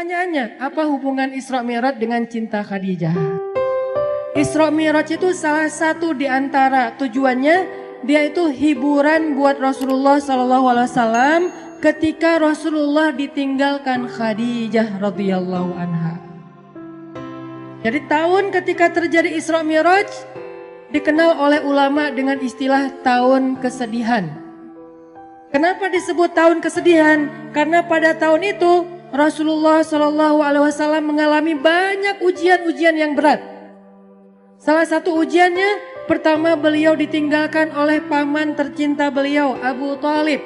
Pertanyaannya, apa hubungan Isra Mi'raj dengan cinta Khadijah? Isra Mi'raj itu salah satu di antara tujuannya, dia itu hiburan buat Rasulullah SAW ketika Rasulullah ditinggalkan Khadijah radhiyallahu anha. Jadi tahun ketika terjadi Isra Mi'raj dikenal oleh ulama dengan istilah tahun kesedihan. Kenapa disebut tahun kesedihan? Karena pada tahun itu Rasulullah SAW mengalami banyak ujian-ujian yang berat. Salah satu ujiannya, pertama beliau ditinggalkan oleh paman tercinta beliau, Abu Thalib.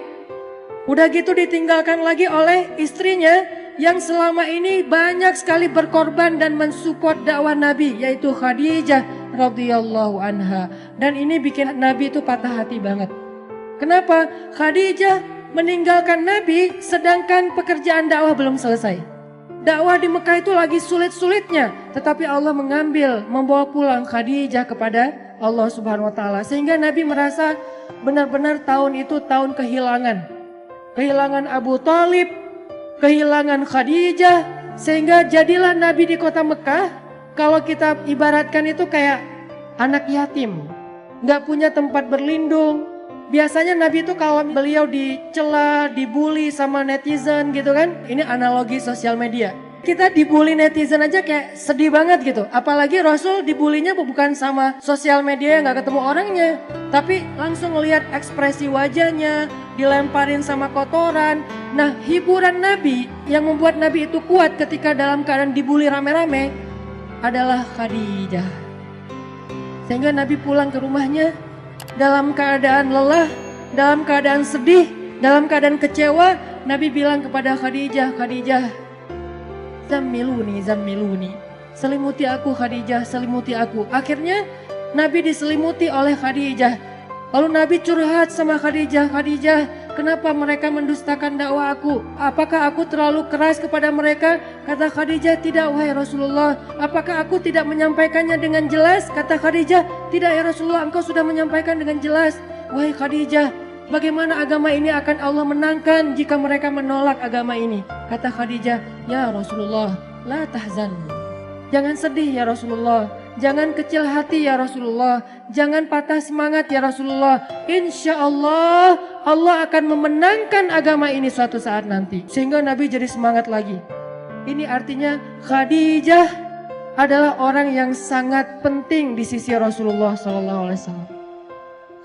Udah gitu ditinggalkan lagi oleh istrinya yang selama ini banyak sekali berkorban dan mensupport dakwah Nabi, yaitu Khadijah radhiyallahu anha. Dan ini bikin Nabi itu patah hati banget. Kenapa? Khadijah meninggalkan Nabi sedangkan pekerjaan dakwah belum selesai. Dakwah di Mekah itu lagi sulit-sulitnya, tetapi Allah membawa pulang Khadijah kepada Allah Subhanahu wa taala, sehingga Nabi merasa benar-benar tahun itu tahun kehilangan. Kehilangan Abu Thalib, kehilangan Khadijah, sehingga jadilah Nabi di kota Mekah, kalau kita ibaratkan itu kayak anak yatim, nggak punya tempat berlindung. Biasanya Nabi itu kalau beliau dicela, dibully sama netizen gitu kan. Ini analogi sosial media. Kita dibully netizen aja kayak sedih banget gitu. Apalagi Rasul dibulinya bukan sama sosial media yang gak ketemu orangnya. Tapi langsung ngelihat ekspresi wajahnya, dilemparin sama kotoran. Nah, hiburan Nabi yang membuat Nabi itu kuat ketika dalam keadaan dibully rame-rame adalah Khadijah. Sehingga Nabi pulang ke rumahnya dalam keadaan lelah, dalam keadaan sedih, dalam keadaan kecewa. Nabi bilang kepada Khadijah, Khadijah, zammiluni, zammiluni. Selimuti aku Khadijah, selimuti aku. Akhirnya Nabi diselimuti oleh Khadijah. Lalu Nabi curhat sama Khadijah, Khadijah, kenapa mereka mendustakan dakwah aku? Apakah aku terlalu keras kepada mereka? Kata Khadijah, tidak wahai Rasulullah. Apakah aku tidak menyampaikannya dengan jelas? Kata Khadijah, tidak ya Rasulullah, engkau sudah menyampaikan dengan jelas. Wahai Khadijah, bagaimana agama ini akan Allah menangkan jika mereka menolak agama ini? Kata Khadijah, ya Rasulullah, la tahzan. Jangan sedih ya Rasulullah. Jangan kecil hati ya Rasulullah. Jangan patah semangat ya Rasulullah. Insya Allah, Allah akan memenangkan agama ini suatu saat nanti. Sehingga Nabi jadi semangat lagi. Ini artinya Khadijah adalah orang yang sangat penting di sisi Rasulullah SAW.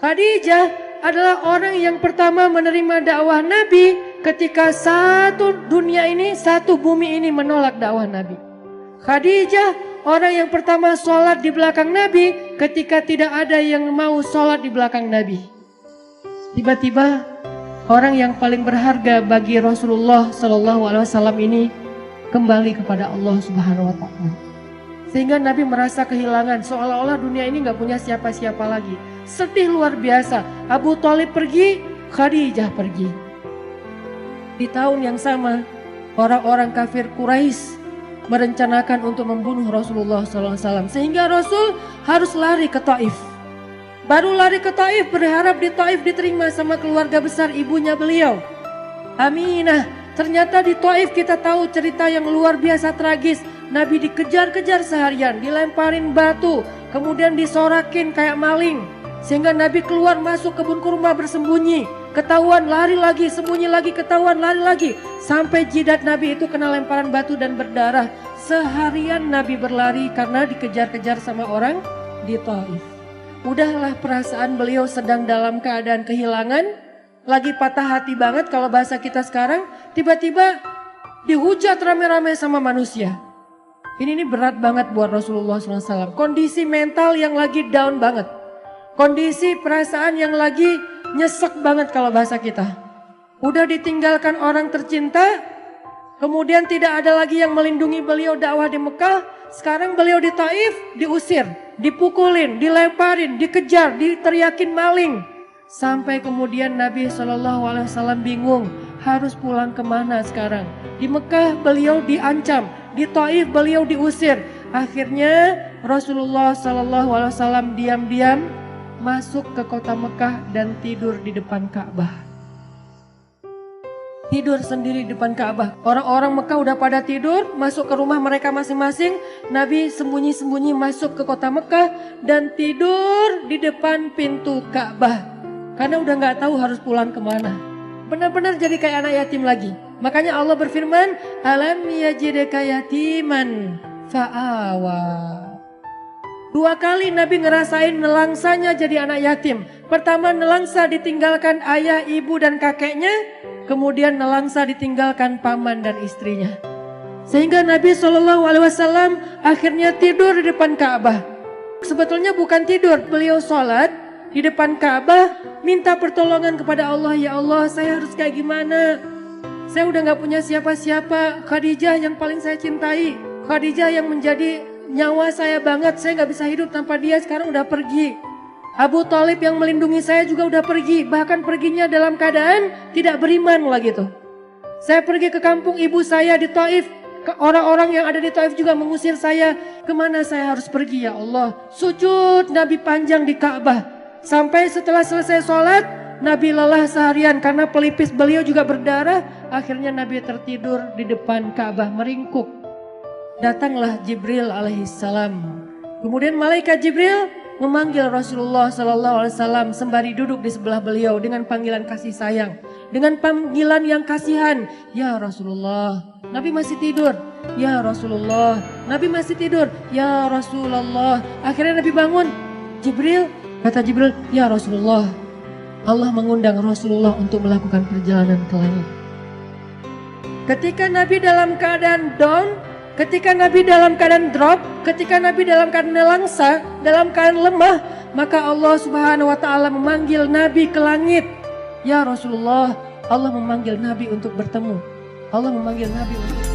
Khadijah adalah orang yang pertama menerima dakwah Nabi ketika satu dunia ini, satu bumi ini menolak dakwah Nabi. Khadijah orang yang pertama sholat di belakang Nabi ketika tidak ada yang mau sholat di belakang Nabi. Tiba-tiba orang yang paling berharga bagi Rasulullah SAW ini kembali kepada Allah Subhanahu Wa Taala. Sehingga Nabi merasa kehilangan, seolah-olah dunia ini gak punya siapa-siapa lagi. Sedih luar biasa. Abu Thalib pergi, Khadijah pergi. Di tahun yang sama, orang-orang kafir Quraisy merencanakan untuk membunuh Rasulullah SAW. Sehingga Rasul harus lari ke Taif. Baru lari ke Taif, berharap di Taif diterima sama keluarga besar ibunya beliau, Aminah. Ternyata di Taif kita tahu cerita yang luar biasa tragis. Nabi dikejar-kejar seharian, dilemparin batu, kemudian disorakin kayak maling. Sehingga Nabi keluar masuk kebun kurma bersembunyi. Ketahuan lari lagi, sembunyi lagi, ketahuan lari lagi. Sampai jidat Nabi itu kena lemparan batu dan berdarah. Seharian Nabi berlari karena dikejar-kejar sama orang di Taif. Udahlah, perasaan beliau sedang dalam keadaan kehilangan. Lagi patah hati banget kalau bahasa kita sekarang. Tiba-tiba dihujat rame-rame sama manusia. Ini berat banget buat Rasulullah SAW. Kondisi mental yang lagi down banget. Kondisi perasaan yang lagi nyesek banget kalau bahasa kita. Udah ditinggalkan orang tercinta, kemudian tidak ada lagi yang melindungi beliau dakwah di Mekah. Sekarang beliau di Taif diusir, dipukulin, dilemparin, dikejar, diteriakin maling. Sampai kemudian Nabi SAW bingung harus pulang kemana sekarang. Di Mekah beliau diancam, di Taif beliau diusir. Akhirnya Rasulullah SAW diam-diam masuk ke kota Mekah dan tidur di depan Ka'bah. tidur sendiri di depan Ka'bah. Orang-orang Mekah udah pada tidur, masuk ke rumah mereka masing-masing. Nabi sembunyi-sembunyi masuk ke kota Mekah dan tidur di depan pintu Ka'bah. Karena udah gak tahu harus pulang kemana. Benar-benar jadi kayak anak yatim lagi. Makanya Allah berfirman, alam yajidka yatiman fa'awa. 2 kali Nabi ngerasain nelangsanya jadi anak yatim. Pertama nelangsa ditinggalkan ayah, ibu dan kakeknya. Kemudian nelangsa ditinggalkan paman dan istrinya. Sehingga Nabi SAW akhirnya tidur di depan Ka'bah. Sebetulnya bukan tidur, beliau sholat di depan Ka'bah. Minta pertolongan kepada Allah, ya Allah saya harus kayak gimana. Saya udah gak punya siapa-siapa. Khadijah yang paling saya cintai. Khadijah yang menjadi nyawa saya banget, saya gak bisa hidup tanpa dia, sekarang udah pergi. Abu Thalib yang melindungi saya juga udah pergi, bahkan perginya dalam keadaan tidak beriman lagi tuh. Saya pergi ke kampung ibu saya di Taif, orang-orang yang ada di Taif juga mengusir saya. Kemana saya harus pergi ya Allah? Sujud Nabi panjang di Ka'bah. Sampai setelah selesai sholat, Nabi lelah seharian karena pelipis beliau juga berdarah. Akhirnya Nabi tertidur di depan Ka'bah meringkuk. Datanglah Jibril alaihissalam. Kemudian malaikat Jibril memanggil Rasulullah SAW sembari duduk di sebelah beliau dengan panggilan kasih sayang. Dengan panggilan yang kasihan. Ya Rasulullah. Nabi masih tidur. Ya Rasulullah. Nabi masih tidur. Ya Rasulullah. Akhirnya Nabi bangun. Jibril, kata Jibril, ya Rasulullah. Allah mengundang Rasulullah untuk melakukan perjalanan ke langit. Ketika Nabi dalam keadaan down, ketika Nabi dalam keadaan drop, ketika Nabi dalam keadaan nelangsa, dalam keadaan lemah, maka Allah Subhanahu wa taala memanggil Nabi ke langit. Ya Rasulullah, Allah memanggil Nabi untuk bertemu. Allah memanggil Nabi untuk